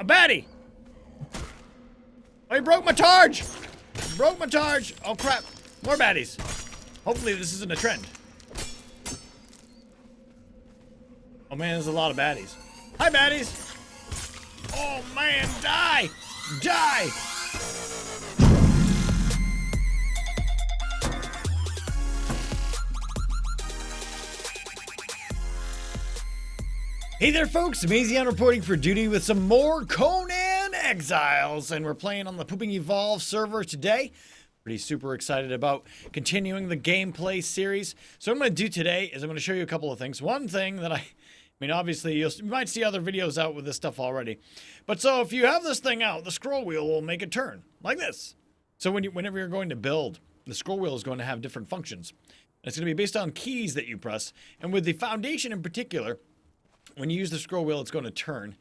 A baddie! Oh, he broke my targe! Broke my targe! Oh crap! More baddies! Hopefully this isn't a trend. Oh man, there's a lot of baddies. Hi, baddies! Oh man, die! Die! Hey there folks, Mazion reporting for duty with some more Conan Exiles, and we're playing on the Pooping Evolve server today. Pretty super excited about continuing the gameplay series. So what I'm going to do today is I'm going to show you a couple of things. One thing that I mean, obviously you might see other videos out with this stuff already. But so if you have this thing out, the scroll wheel will make it turn like this. So whenever you're going to build, the scroll wheel is going to have different functions. It's going to be based on keys that you press. And with the foundation in particular, when you use the scroll wheel, it's going to turn.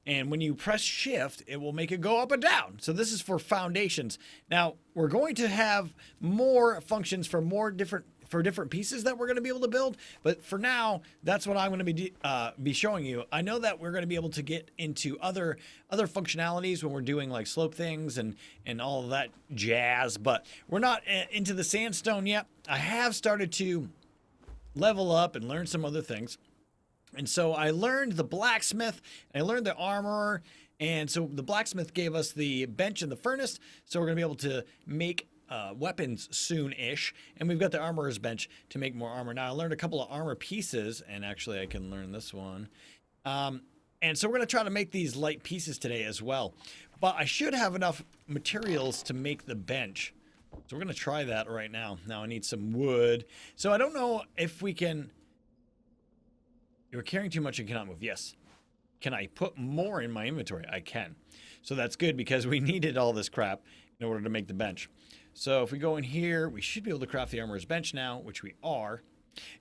And when you press shift, it will make it go up and down. So this is for foundations. Now, we're going to have more functions for different pieces that we're going to be able to build. But for now, that's what I'm going to be showing you. I know that we're going to be able to get into other functionalities when we're doing like slope things and all of that jazz. But we're not into the sandstone yet. I have started to level up and learn some other things. And so I learned the blacksmith, and I learned the armorer, and so the blacksmith gave us the bench and the furnace, so we're going to be able to make weapons soon-ish, and we've got the armorer's bench to make more armor. Now, I learned a couple of armor pieces, and actually I can learn this one. And so we're going to try to make these light pieces today as well. But I should have enough materials to make the bench. So we're going to try that right now. Now I need some wood. So I don't know if we can... You're carrying too much and cannot move. Yes. Can I put more in my inventory? I can. So that's good because we needed all this crap in order to make the bench. So if we go in here, we should be able to craft the armorer's bench now, which we are.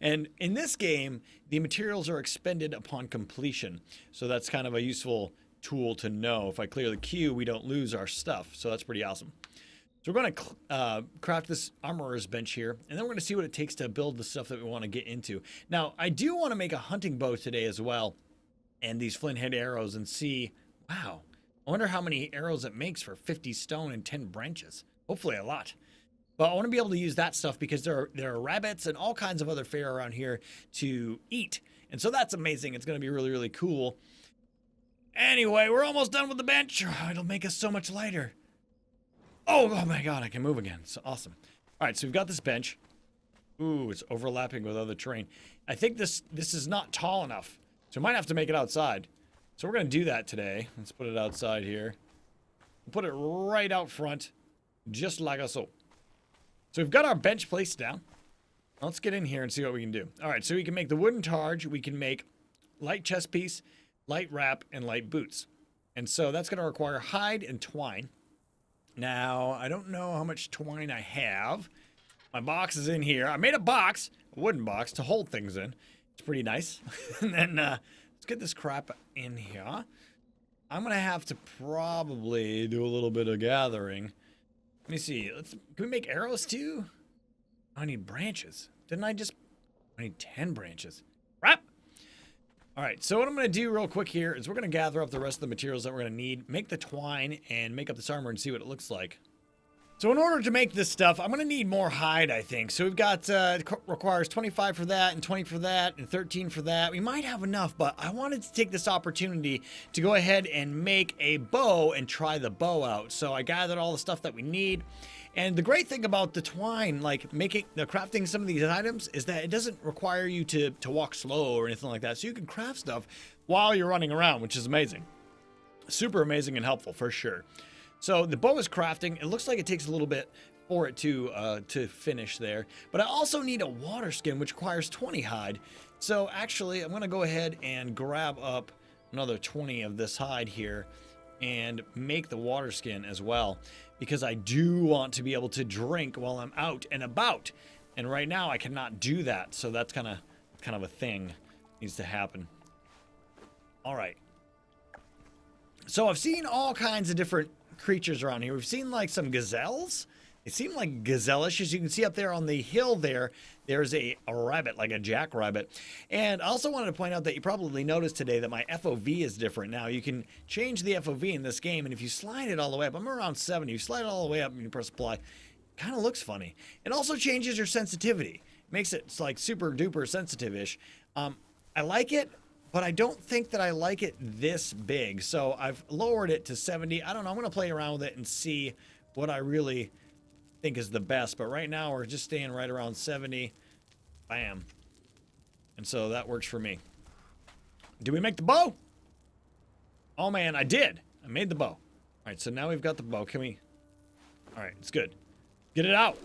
And in this game, the materials are expended upon completion. So that's kind of a useful tool to know. If I clear the queue, we don't lose our stuff. So that's pretty awesome. So we're going to craft this armorer's bench here, and then we're going to see what it takes to build the stuff that we want to get into. Now, I do want to make a hunting bow today as well, and these flint head arrows, and see, wow, I wonder how many arrows it makes for 50 stone and 10 branches. Hopefully a lot. But I want to be able to use that stuff because there are rabbits and all kinds of other fare around here to eat. And so that's amazing. It's going to be really, really cool. Anyway, we're almost done with the bench. It'll make us so much lighter. Oh my god, I can move again. It's awesome. All right, so we've got this bench. Ooh, it's overlapping with other terrain. I think this is not tall enough, so we might have to make it outside. So we're going to do that today. Let's put it outside here. We'll put it right out front, just like so. So we've got our bench placed down. Let's get in here and see what we can do. All right, so we can make the wooden targe. We can make light chest piece, light wrap, and light boots. And so that's going to require hide and twine. Now, I don't know how much twine I have. My box is in here. I made a box, a wooden box, to hold things in. It's pretty nice. And then let's get this crap in here. I'm going to have to probably do a little bit of gathering. Let me see. Can we make arrows too? I need branches. I need 10 branches. Wrap! All right, so what I'm going to do real quick here is we're going to gather up the rest of the materials that we're going to need, make the twine, and make up this armor and see what it looks like. So in order to make this stuff, I'm going to need more hide, I think. So we've got, it requires 25 for that, and 20 for that, and 13 for that. We might have enough, but I wanted to take this opportunity to go ahead and make a bow and try the bow out. So I gathered all the stuff that we need. And the great thing about the twine, like crafting some of these items, is that it doesn't require you to walk slow or anything like that. So you can craft stuff while you're running around, which is amazing. Super amazing and helpful for sure. So the bow is crafting. It looks like it takes a little bit for it to finish there. But I also need a water skin, which requires 20 hide. So actually, I'm going to go ahead and grab up another 20 of this hide here and make the water skin as well, because I do want to be able to drink while I'm out and about. And right now I cannot do that. So that's kind of a thing needs to happen. All right. So I've seen all kinds of different creatures around here. We've seen like some gazelles. They seem like gazelle-ish. As you can see up there on the hill there's a rabbit, like a jackrabbit. And I also wanted to point out that you probably noticed today that my FOV is different now. You can change the FOV in this game, and if you slide it all the way up, I'm around 70. You slide it all the way up and you press apply, it kind of looks funny. It also changes your sensitivity. Makes it like super duper sensitive-ish. I like it, but I don't think that I like it this big. So I've lowered it to 70. I don't know. I'm going to play around with it and see what I really think is the best. But right now we're just staying right around 70. Bam. And so that works for me. Did we make the bow? Oh man, I did. I made the bow. All right, so now we've got the bow. Can we? All right, it's good. Get it out.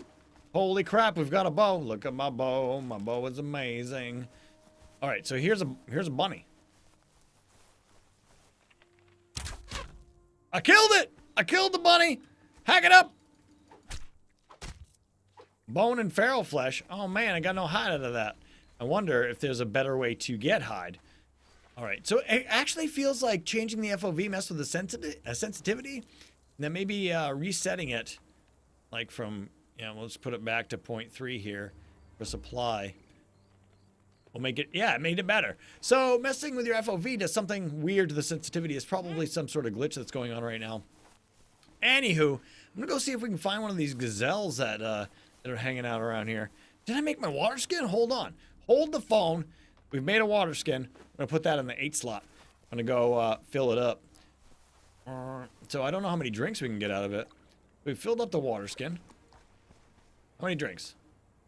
Holy crap, we've got a bow. Look at my bow. My bow is amazing. All right, so here's a bunny. I killed it. I killed the bunny. Hack it up. Bone and feral flesh. Oh man, I got no hide out of that. I wonder if there's a better way to get hide. All right, so it actually feels like changing the FOV messed with the sensitivity. And then maybe resetting it, like from, let's put it back to 0.3 here for supply. We'll make it, it made it better. So messing with your FOV does something weird to the sensitivity. It's probably some sort of glitch that's going on right now. Anywho, I'm gonna go see if we can find one of these gazelles that are hanging out around here. Did I make my water skin? Hold on. Hold the phone. We've made a water skin. I'm gonna put that in the 8 slot. I'm gonna go fill it up. So I don't know how many drinks we can get out of it. We've filled up the water skin. How many drinks?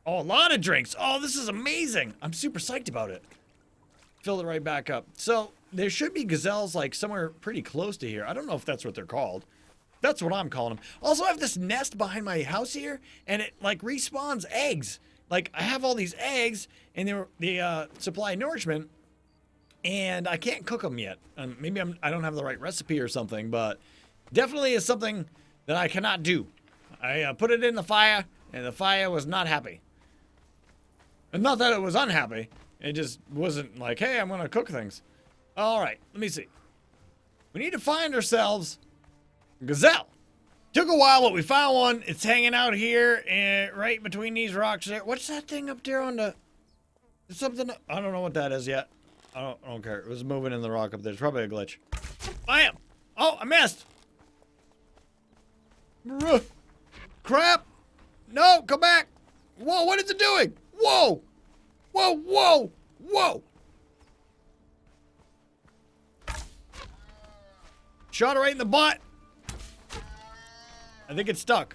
Oh, a lot of drinks. Oh, this is amazing. I'm super psyched about it. Fill it right back up. So there should be gazelles like somewhere pretty close to here. I don't know if that's what they're called. That's what I'm calling them. Also, I have this nest behind my house here, and it like respawns eggs. Like I have all these eggs, and they supply nourishment, and I can't cook them yet. Maybe I don't have the right recipe or something, but definitely is something that I cannot do. I put it in the fire, and the fire was not happy. And not that it was unhappy. It just wasn't like, hey, I'm going to cook things. All right, let me see. We need to find ourselves a gazelle. Took a while, but we found one. It's hanging out here and right between these rocks there. What's that thing up there on the... Something... I don't know what that is yet. I don't care. It was moving in the rock up there. It's probably a glitch. Bam! Oh, I missed! Crap! No, come back! Whoa, what is it doing? Whoa! Whoa, whoa, whoa! Shot her right in the butt. I think it's stuck.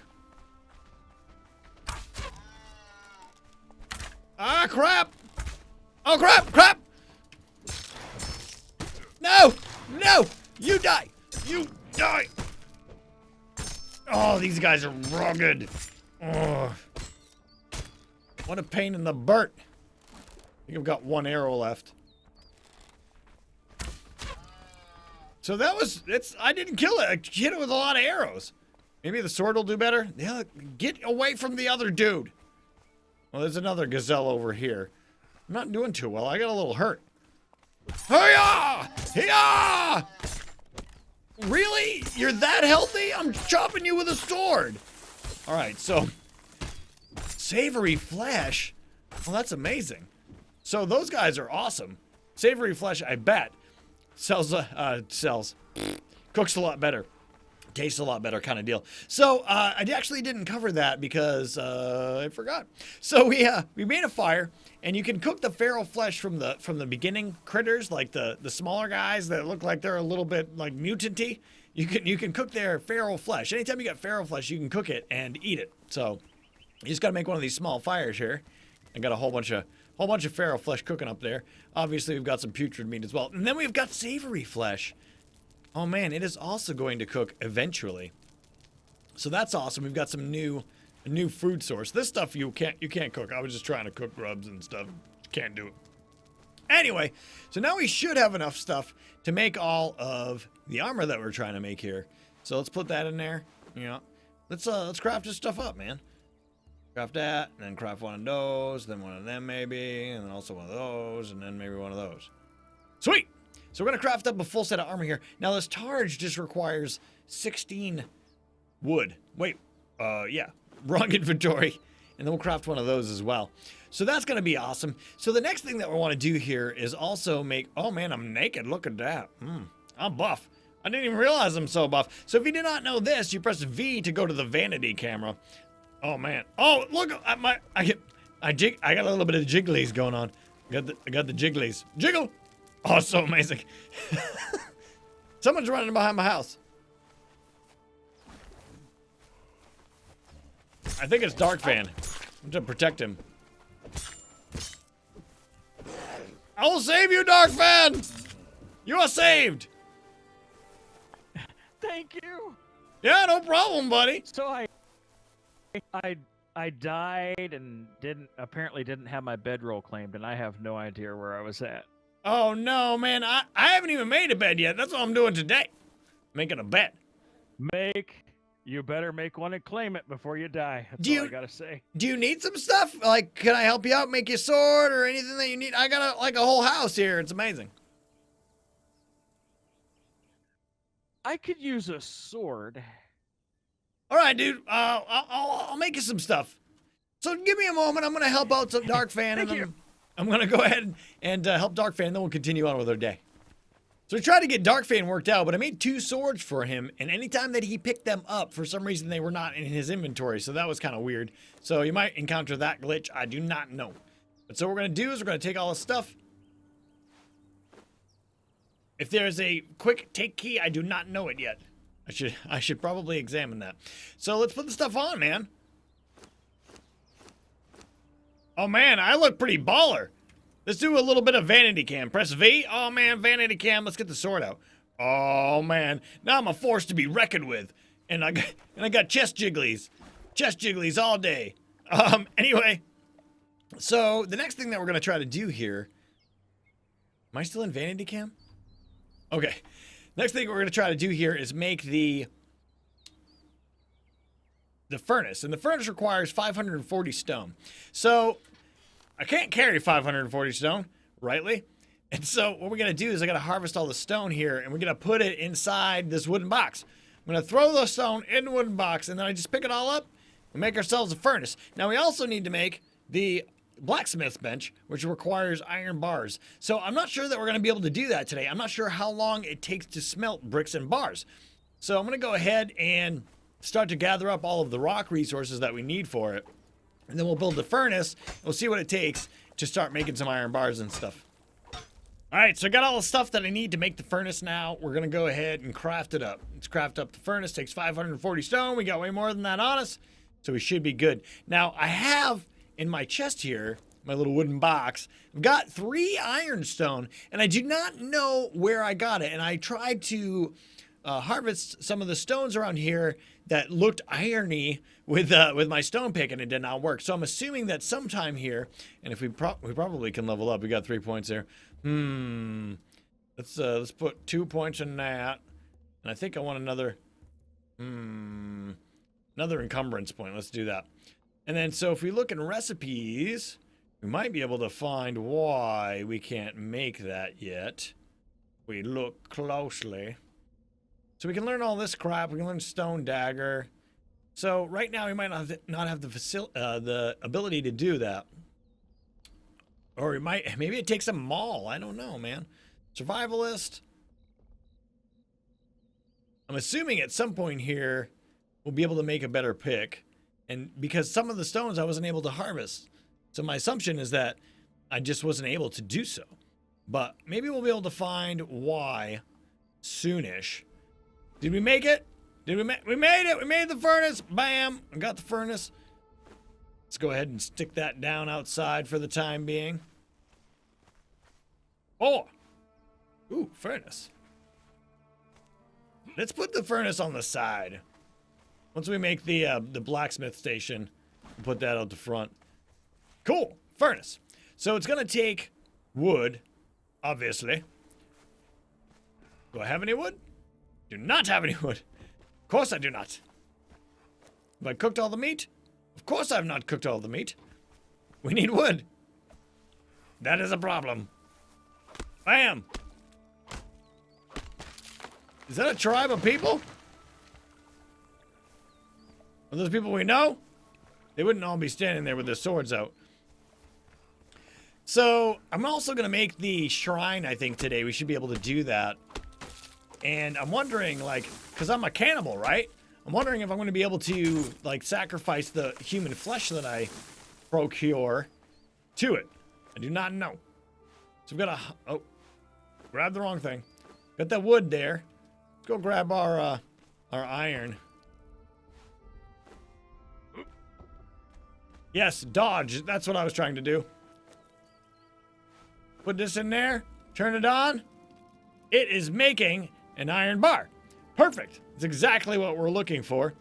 Ah, crap! Oh, crap, crap! No! No! You die! You die! Oh, these guys are rugged. Oh. What a pain in the butt. I think I've got one arrow left. So that was, I didn't kill it. I hit it with a lot of arrows. Maybe the sword will do better. Yeah, get away from the other dude. Well, there's another gazelle over here. I'm not doing too well. I got a little hurt. Hiya! Hiya! Really? You're that healthy? I'm chopping you with a sword. All right, so savory flesh. Well, that's amazing. So those guys are awesome. Savory flesh, I bet, sells, cooks a lot better. Tastes a lot better kind of deal. So I actually didn't cover that because I forgot. So we made a fire, and you can cook the feral flesh from the beginning critters, like the smaller guys that look like they're a little bit like mutant-y. You can cook their feral flesh. Anytime you got feral flesh, you can cook it and eat it. So you just got to make one of these small fires here. I got a whole bunch of feral flesh cooking up there. Obviously, we've got some putrid meat as well, and then we've got savory flesh. Oh man, it is also going to cook eventually. So that's awesome. We've got some new food source. This stuff you can't cook. I was just trying to cook grubs and stuff. Can't do it. Anyway, so now we should have enough stuff to make all of the armor that we're trying to make here. So let's put that in there. Let's craft this stuff up, man. Craft that, and then craft one of those, then one of them maybe, and then also one of those, and then maybe one of those. Sweet! So we're going to craft up a full set of armor here. Now this targe just requires 16 wood. Wait, yeah. wrong inventory. And then we'll craft one of those as well. So that's going to be awesome. So the next thing that we want to do here is also make... Oh, man, I'm naked. Look at that. I'm buff. I didn't even realize I'm so buff. So if you did not know this, you press V to go to the vanity camera. Oh, man. Oh, look. I got a little bit of jigglies going on. I got the jigglies. Jiggle. Oh, it's so amazing. Someone's running behind my house. I think it's Darkfan. I'm to protect him. I will save you, Darkfan! You are saved! Thank you! Yeah, no problem, buddy. So I died and apparently didn't have my bedroll claimed, and I have no idea where I was at. Oh no, man. I haven't even made a bed yet. That's what I'm doing today. Making a bed. You better make one and claim it before you die. That's all I gotta say. Do you need some stuff? Like, can I help you out, make you a sword or anything that you need? I got like a whole house here. It's amazing. I could use a sword. All right, dude. I'll make you some stuff. So give me a moment. I'm gonna help out some Darkfan, and I'm gonna go ahead and help Darkfan, and then we'll continue on with our day. So we tried to get Darkfan worked out, but I made 2 swords for him, and anytime that he picked them up, for some reason they were not in his inventory, so that was kind of weird. So you might encounter that glitch. I do not know. But so what we're gonna do is we're gonna take all this stuff. If there's a quick take key, I do not know it yet. I should probably examine that. So let's put the stuff on, man. Oh man, I look pretty baller. Let's do a little bit of vanity cam. Press V. Oh man, vanity cam. Let's get the sword out. Oh man, now I'm a force to be reckoned with. And I got chest jigglies. Chest jigglies all day. Anyway, so the next thing that we're gonna try to do here. Am I still in vanity cam? Okay. Next thing we're going to try to do here is make the furnace. And the furnace requires 540 stone. So, I can't carry 540 stone, rightly? And so, what we're going to do is I got to harvest all the stone here, and we're going to put it inside this wooden box. I'm going to throw the stone in the wooden box, and then I just pick it all up and make ourselves a furnace. Now, we also need to make the blacksmith bench, which requires iron bars. So I'm not sure that we're going to be able to do that today. I'm not sure how long it takes to smelt bricks and bars. So I'm going to go ahead and start to gather up all of the rock resources that we need for it. And then we'll build the furnace. We'll see what it takes to start making some iron bars and stuff. All right, so I got all the stuff that I need to make the furnace now. We're going to go ahead and craft it up. Let's craft up the furnace. Takes 540 stone. We got way more than that on us, so we should be good. Now, I have in my chest here, my little wooden box, I've got 3 ironstone, and I do not know where I got it. And I tried to harvest some of the stones around here that looked irony with my stone pick, and it did not work. So I'm assuming that sometime here, and if we probably can level up. We got 3 points there. Let's put 2 points in that, and I think I want another encumbrance point. Let's do that. And then, so if we look in recipes, we might be able to find why we can't make that yet. We look closely. So we can learn all this crap. We can learn stone dagger. So right now we might not have the ability to do that. Or maybe it takes a maul. I don't know, man. Survivalist. I'm assuming at some point here we'll be able to make a better pick. And because some of the stones I wasn't able to harvest. So my assumption is that I just wasn't able to do so. But maybe we'll be able to find why soonish. Did we make it? We made it. We made the furnace. Bam. I got the furnace. Let's go ahead and stick that down outside for the time being. Oh. Ooh, furnace. Let's put the furnace on the side. Once we make the blacksmith station, we'll put that out the front. Cool. Furnace. So it's going to take wood, obviously. Do I have any wood? Do not have any wood. Of course I do not. Have I cooked all the meat? Of course I have not cooked all the meat. We need wood. That is a problem. Bam. Is that a tribe of people? Are those people we know? They wouldn't all be standing there with their swords out. So I'm also going to make the shrine, I think, today. We should be able to do that. And I'm wondering, like, because I'm a cannibal, right? I'm wondering if I'm going to be able to, like, sacrifice the human flesh that I procure to it. I do not know. So we've got to... Oh, grab the wrong thing. Got that wood there. Let's go grab our iron. Yes, dodge. That's what I was trying to do. Put this in there. Turn it on. It is making an iron bar. Perfect. It's exactly what we're looking for.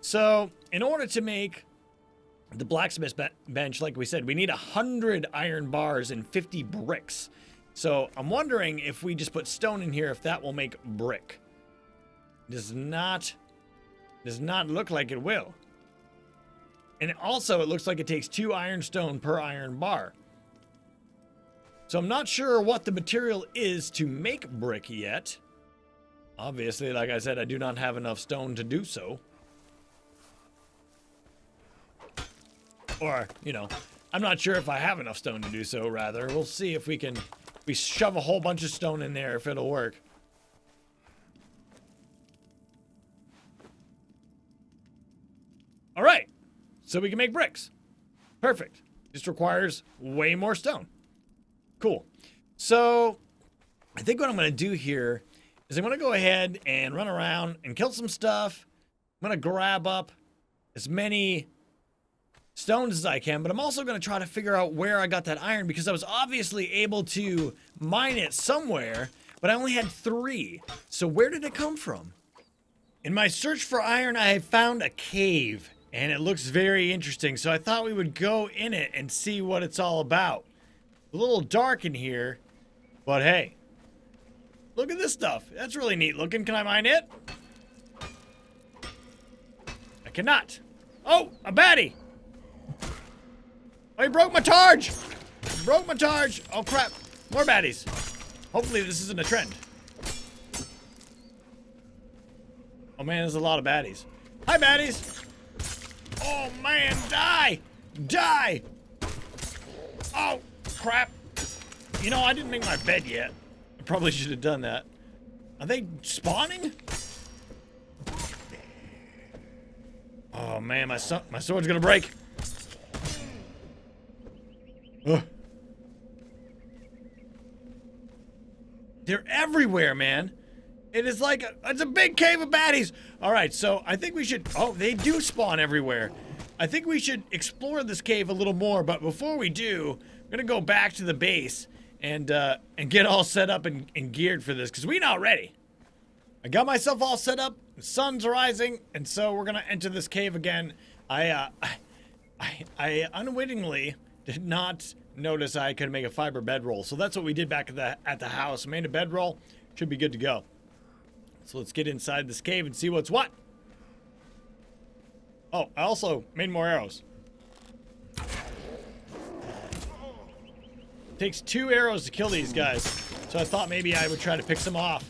So, in order to make the blacksmith bench, like we said, we need 100 iron bars and 50 bricks. So, I'm wondering if we just put stone in here, if that will make brick. Does not look like it will. And also, it looks like it takes 2 iron stone per iron bar. So I'm not sure what the material is to make brick yet. Obviously, like I said, I do not have enough stone to do so. Or, you know, I'm not sure if I have enough stone to do so, rather. We'll see if we shove a whole bunch of stone in there, if it'll work. All right. So we can make bricks. Perfect. Just requires way more stone. Cool. So I think what I'm going to do here is I'm going to go ahead and run around and kill some stuff. I'm going to grab up as many stones as I can, but I'm also going to try to figure out where I got that iron, because I was obviously able to mine it somewhere, but I only had 3. So where did it come from? In my search for iron, I found a cave, and it looks very interesting. So I thought we would go in it and see what it's all about. A little dark in here, but hey, look at this stuff. That's really neat looking. Can I mine it? I cannot. Oh, a baddie. Oh, he broke my targe. Broke my targe. Oh, crap. More baddies. Hopefully this isn't a trend. Oh, man, there's a lot of baddies. Hi, baddies. Oh, man, die. Die. Oh, crap. You know, I didn't make my bed yet. I probably should have done that. Are they spawning? Oh, man, my sword's gonna break. Ugh. They're everywhere, man. It is like it's a big cave of baddies. All right, so I think we should... Oh, they do spawn everywhere. I think we should explore this cave a little more, but before we do, we're gonna go back to the base and get all set up and geared for this, because we're not ready. I got myself all set up. The sun's rising, and so we're gonna enter this cave again. I unwittingly did not notice I could make a fiber bedroll, so that's what we did back at the house. Made a bedroll. Should be good to go. So let's get inside this cave and see what's what. Oh, I also made more arrows. Takes 2 arrows to kill these guys, so I thought maybe I would try to pick some off.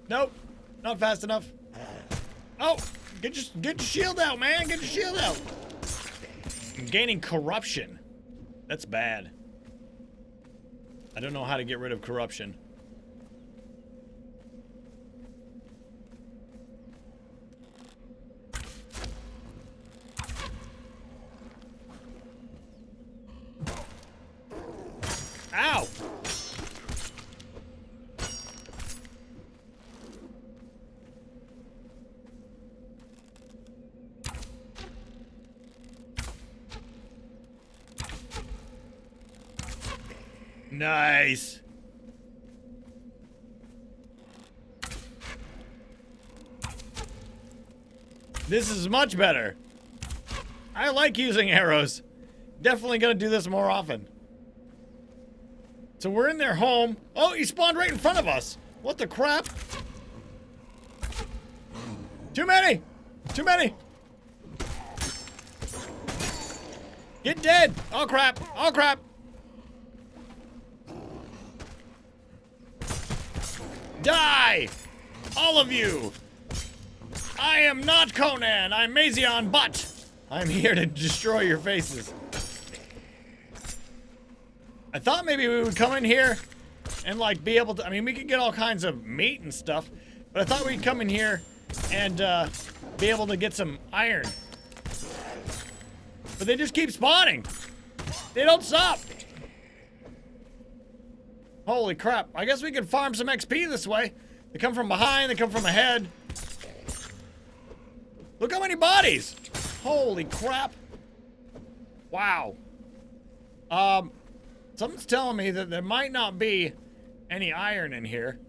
Nope, not fast enough. Oh, get your shield out, man. Get your shield out. I'm gaining corruption. That's bad. I don't know how to get rid of corruption. Ow! Nice. This is much better. I like using arrows. Definitely gonna do this more often. So we're in their home. Oh, he spawned right in front of us. What the crap? Too many. Too many. Get dead. Oh crap. Oh crap. Die! All of you! I am not Conan, I'm Mazion, but I'm here to destroy your faces. I thought maybe we would come in here and like be able to, I mean, we could get all kinds of meat and stuff, but I thought we'd come in here and be able to get some iron. But they just keep spawning. They don't stop. Holy crap. I guess we could farm some XP this way. They come from behind, they come from ahead. Look how many bodies. Holy crap. Wow. Something's telling me that there might not be any iron in here.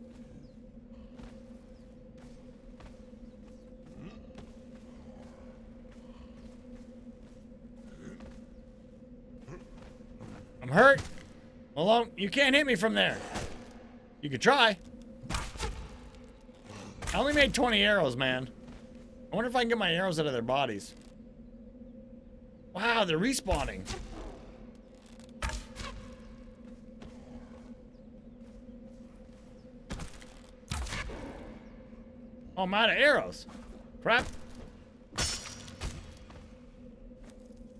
I'm hurt. Malone, you can't hit me from there. You could try. I only made 20 arrows, man. I wonder if I can get my arrows out of their bodies. Wow, they're respawning. Oh, I'm out of arrows. Crap.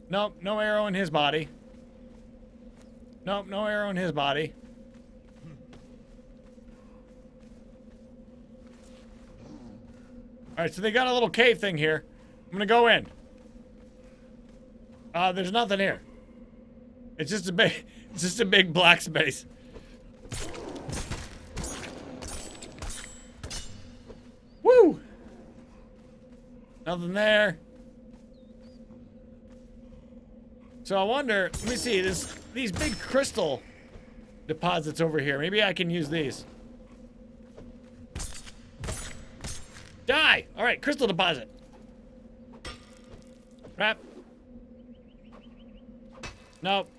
Nope, no arrow in his body. Nope, no arrow in his body. Alright, so they got a little cave thing here. I'm gonna go in. There's nothing here. It's just a big black space. Woo! Nothing there. So I wonder, let me see, these big crystal deposits over here. Maybe I can use these. Die! Alright, crystal deposit. Crap. Nope.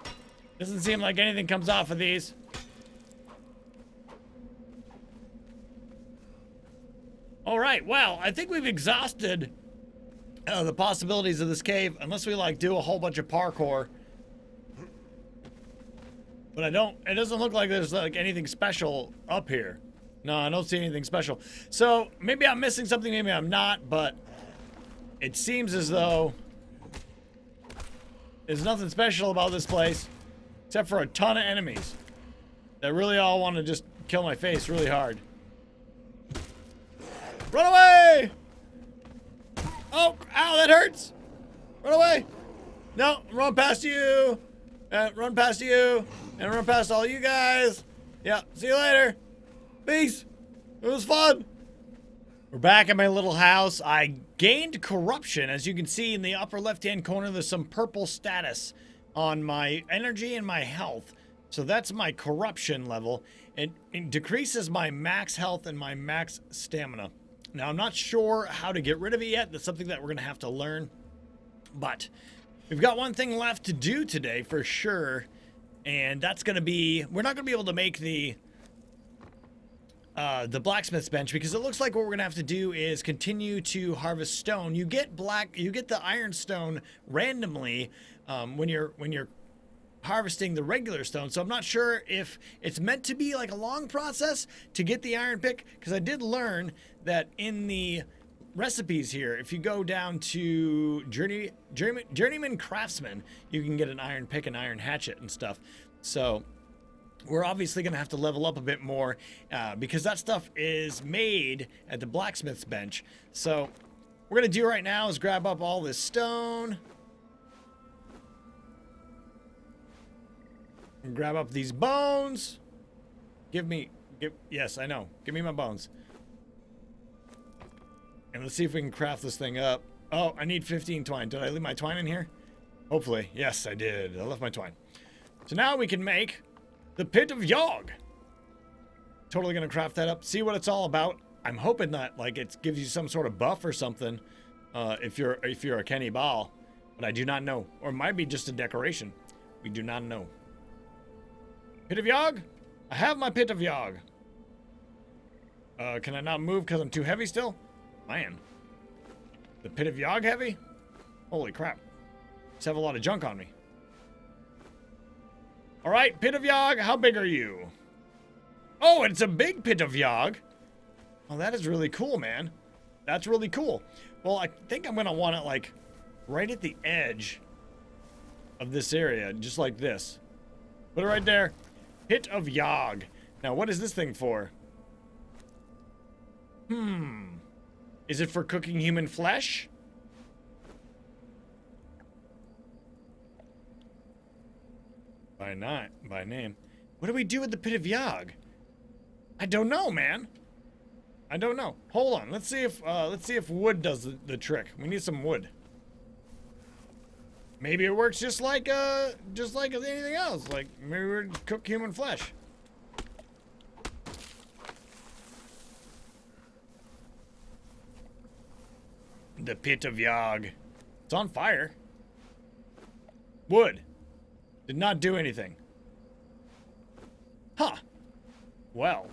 Doesn't seem like anything comes off of these. Alright, well, I think we've exhausted the possibilities of this cave, unless we like do a whole bunch of parkour. But it doesn't look like there's like anything special up here. No, I don't see anything special. So maybe I'm missing something, maybe I'm not, but it seems as though there's nothing special about this place except for a ton of enemies that really all want to just kill my face really hard. Run away! Oh, ow, that hurts! Run away! No, run past you! Run past you! And run past all you guys! Yeah, see you later! Peace! It was fun! We're back at my little house. I gained corruption. As you can see in the upper left-hand corner, there's some purple status on my energy and my health. So that's my corruption level. It decreases my max health and my max stamina. Now, I'm not sure how to get rid of it yet. That's something that we're going to have to learn. But we've got one thing left to do today for sure. And that's going to be, we're not going to be able to make the blacksmith's bench because it looks like what we're going to have to do is continue to harvest stone. You get the iron stone randomly when you're harvesting the regular stone. So I'm not sure if it's meant to be like a long process to get the iron pick, because I did learn that in the recipes here, if you go down to Journeyman Craftsman, you can get an iron pick and iron hatchet and stuff. So we're obviously going to have to level up a bit more because that stuff is made at the blacksmith's bench. So what we're going to do right now is grab up all this stone. And grab up these bones. Yes, I know. Give me my bones. And let's see if we can craft this thing up. Oh, I need 15 twine. Did I leave my twine in here? Hopefully. Yes, I did. I left my twine. So now we can make the Pit of Yogg. Totally gonna craft that up. See what it's all about. I'm hoping that like it gives you some sort of buff or something if you're a Kenny Ball. But I do not know. Or it might be just a decoration. We do not know. Pit of Yogg? I have my Pit of Yogg. Can I not move because I'm too heavy still? Man. The Pit of Yogg heavy? Holy crap. Just have a lot of junk on me. Alright, Pit of Yogg, how big are you? Oh, it's a big Pit of Yogg. Oh, that is really cool, man. That's really cool. Well, I think I'm gonna want it like right at the edge of this area, just like this. Put it right there. Pit of Yog. Now, what is this thing for? Is it for cooking human flesh? By name. What do we do with the Pit of Yog? I don't know, man. I don't know. Hold on. Let's see if wood does the trick. We need some wood. Maybe it works just like anything else. Like maybe we cook human flesh. The Pit of Yog. It's on fire. Wood. Did not do anything. Huh. Well.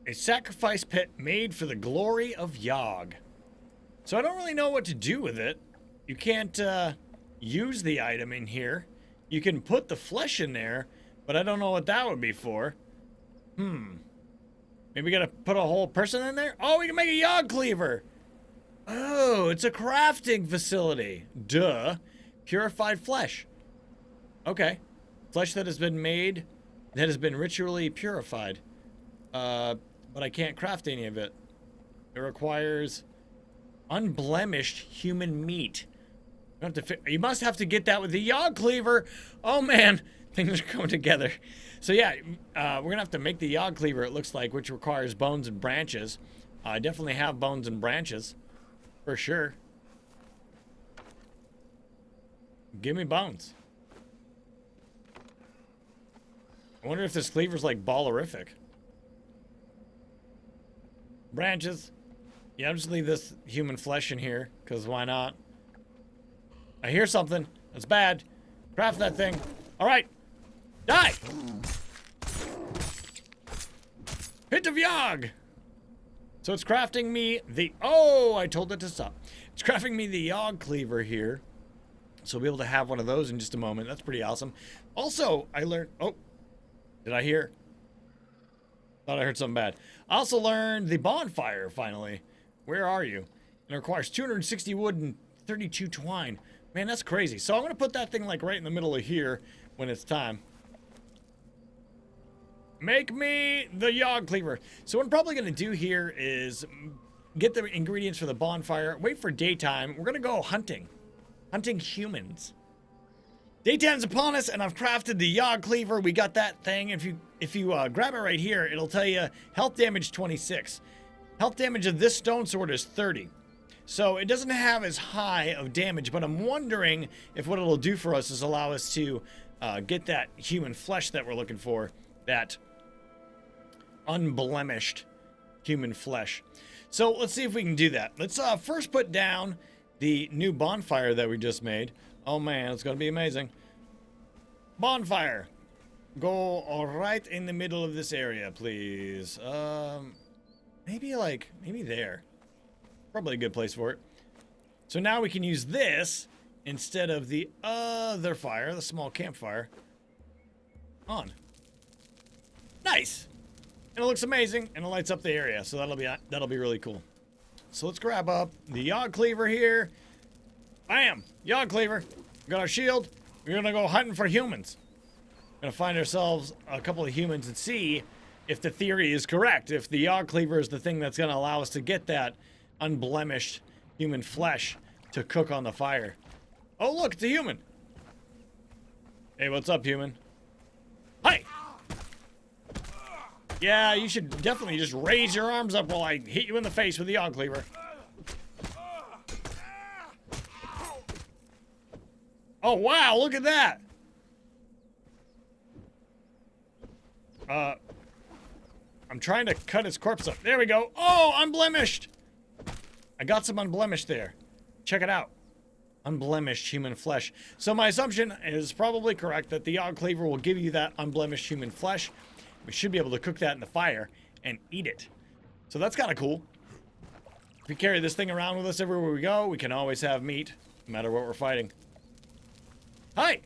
A sacrifice pit made for the glory of Yog. So I don't really know what to do with it. You can't use the item in here. You can put the flesh in there, but I don't know what that would be for. Maybe we gotta put a whole person in there? Oh, we can make a Yog Cleaver! Oh, it's a crafting facility. Duh. Purified flesh. Okay. Flesh that has been made, that has been ritually purified. But I can't craft any of it. It requires unblemished human meat. You must have to get that with the Yog Cleaver. Oh man, things are coming together. So yeah, we're gonna have to make the Yog Cleaver, it looks like, which requires bones and branches. I definitely have bones and branches. For sure. Give me bones. I wonder if this cleaver's like ballerific. Branches. Yeah, I'll just leave this human flesh in here, because why not? I hear something. That's bad. Craft that thing. Alright. Die! Pit of Yog! So it's crafting me the... Oh, I told it to stop. It's crafting me the Yog Cleaver here. So we'll be able to have one of those in just a moment. That's pretty awesome. Also, I learned... Oh, did I hear? Thought I heard something bad. I also learned the bonfire, finally. Where are you? And it requires 260 wood and 32 twine. Man, that's crazy. So I'm going to put that thing like right in the middle of here when it's time. Make me the Yog Cleaver. So what I'm probably going to do here is get the ingredients for the bonfire, wait for daytime. We're going to go hunting. Hunting humans. Daytime's upon us, and I've crafted the Yog Cleaver. We got that thing. If you grab it right here, it'll tell you health damage 26. Health damage of this stone sword is 30. So it doesn't have as high of damage, but I'm wondering if what it'll do for us is allow us to get that human flesh that we're looking for. That unblemished human flesh. So let's see if we can do that. Let's first put down the new bonfire that we just made. Oh man, it's gonna be amazing. Bonfire. Go right in the middle of this area, please. Maybe there. Probably a good place for it. So now we can use this instead of the other fire, the small campfire. On. Nice. And it looks amazing, and it lights up the area, so that'll be really cool. So let's grab up the Yog Cleaver here. Bam! Yog Cleaver. We got our shield. We're gonna go hunting for humans. Gonna find ourselves a couple of humans and see if the theory is correct. If the Yog Cleaver is the thing that's gonna allow us to get that unblemished human flesh to cook on the fire. Oh look, it's a human. Hey, what's up, human? Hi! Yeah, you should definitely just raise your arms up while I hit you in the face with the Yog Cleaver. Oh, wow, look at that. I'm trying to cut his corpse up. There we go. Oh, unblemished. I got some unblemished there. Check it out. Unblemished human flesh. So my assumption is probably correct that the Yog Cleaver will give you that unblemished human flesh. We should be able to cook that in the fire and eat it. So that's kind of cool. If we carry this thing around with us everywhere we go, we can always have meat, no matter what we're fighting. Hi!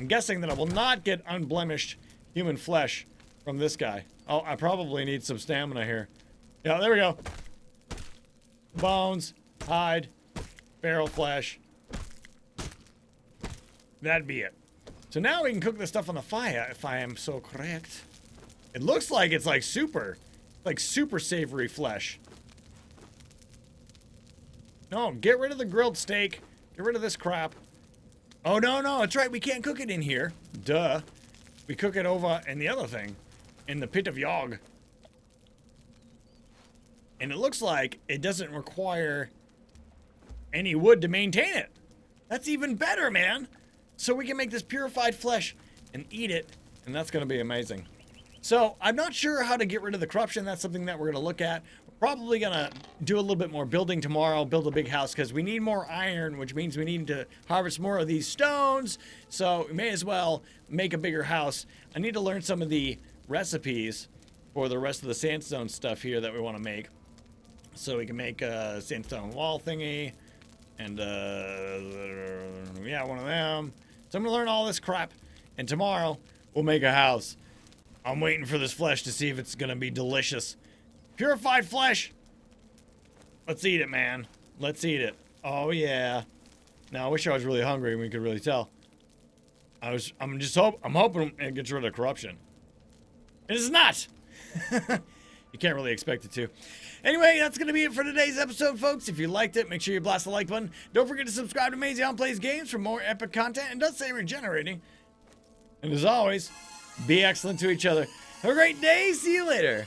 I'm guessing that I will not get unblemished human flesh from this guy. Oh, I probably need some stamina here. Yeah, there we go. Bones, hide, barrel flesh. That'd be it. So now we can cook this stuff on the fire, if I am so correct. It looks like it's like super savory flesh. No, get rid of the grilled steak. Get rid of this crap. Oh, no, that's right. We can't cook it in here. Duh. We cook it over in the other thing. In the pit of Yog. And it looks like it doesn't require any wood to maintain it. That's even better, man. So we can make this purified flesh and eat it. And that's going to be amazing. So I'm not sure how to get rid of the corruption. That's something that we're going to look at. We're probably going to do a little bit more building tomorrow. Build a big house because we need more iron, which means we need to harvest more of these stones. So we may as well make a bigger house. I need to learn some of the recipes for the rest of the sandstone stuff here that we want to make. So we can make a sandstone wall thingy. And, yeah, one of them. So I'm going to learn all this crap. And tomorrow, we'll make a house. I'm waiting for this flesh to see if it's going to be delicious. Purified flesh. Let's eat it, man. Let's eat it. Oh, yeah. Now, I wish I was really hungry and we could really tell. I'm hoping it gets rid of corruption. It is not. You can't really expect it to. Anyway, that's going to be it for today's episode, folks. If you liked it, make sure you blast the like button. Don't forget to subscribe to Mazion Plays Games for more epic content. And does say regenerating. And as always, be excellent to each other. Have a great day. See you later.